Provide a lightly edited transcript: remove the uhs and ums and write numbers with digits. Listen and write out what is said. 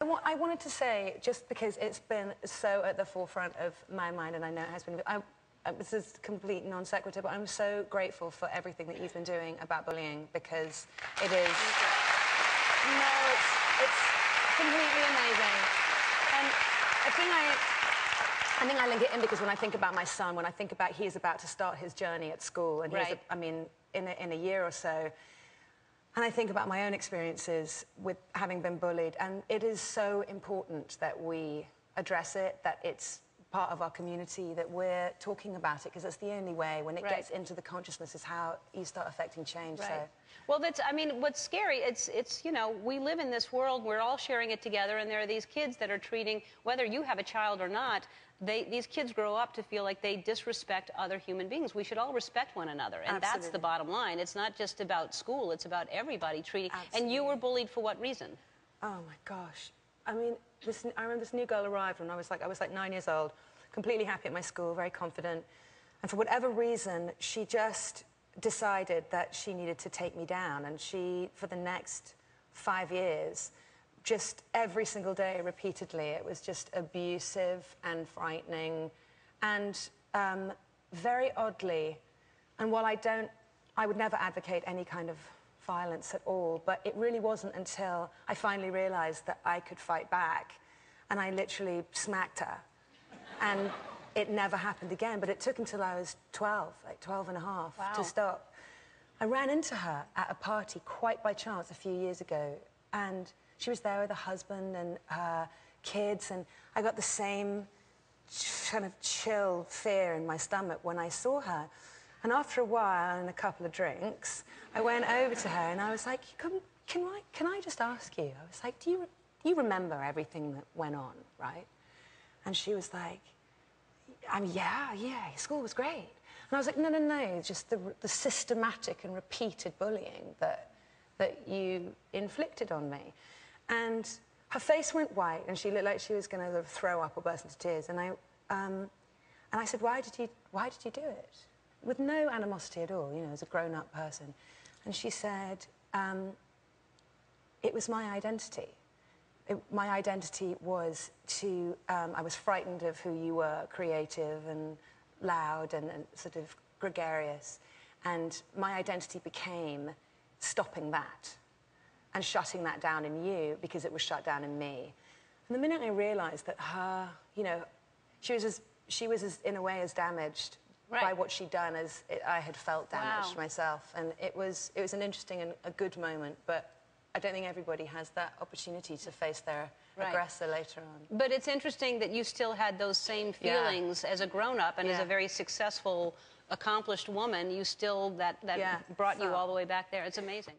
I wanted to say, just because it's been so at the forefront of my mind, and I know it has been, this is complete non sequitur, but I'm so grateful for everything that you've been doing about bullying, because it is... No, it's completely amazing. And I think I link it in because when I think about my son, when I think about he is about to start his journey at school, and he's, I mean, in a year or so, and I think about my own experiences with having been bullied, and it is so important that we address it, that it's part of our community, that we're talking about it, because it's the only way, when it gets into the consciousness, is how you start affecting change. So. Well, that's, I mean, what's scary, it's, you know, we live in this world, we're all sharing it together, and there are these kids that are treating, whether you have a child or not, these kids grow up to feel like they disrespect other human beings. We should all respect one another, and that's the bottom line. It's not just about school, it's about everybody treating... And you were bullied for what reason? Oh, my gosh. I mean, I remember this new girl arrived when I was like 9 years old, completely happy at my school, very confident, and for whatever reason, she just decided that she needed to take me down, and she, for the next 5 years, just every single day, repeatedly, it was just abusive and frightening, and very oddly, and while I would never advocate any kind of violence at all, but it really wasn't until I finally realized that I could fight back, and I literally smacked her, and it never happened again, but it took until I was 12, like 12 and a half, to stop. I ran into her at a party quite by chance a few years ago, and she was there with her husband and her kids, and I got the same kind of chill fear in my stomach when I saw her. And after a while and a couple of drinks, I went over to her and I was like, can I just ask you? I was like, do you remember everything that went on, right? And she was like, I mean, yeah, school was great. And I was like, no, just the systematic and repeated bullying that you inflicted on me. And her face went white, and she looked like she was going to throw up or burst into tears. And I said, why did you do it? With no animosity at all, you know, as a grown-up person. And she said, it was my identity. My identity was to, I was frightened of who you were, creative and loud and sort of gregarious. And my identity became stopping that and shutting that down in you because it was shut down in me. And the minute I realized that her, you know, she was in a way as damaged by what she'd done as I had felt damaged myself. And it was an interesting and a good moment, but I don't think everybody has that opportunity to face their aggressor later on. But it's interesting that you still had those same feelings as a grown-up and as a very successful, accomplished woman. You still, that brought you all the way back there. It's amazing.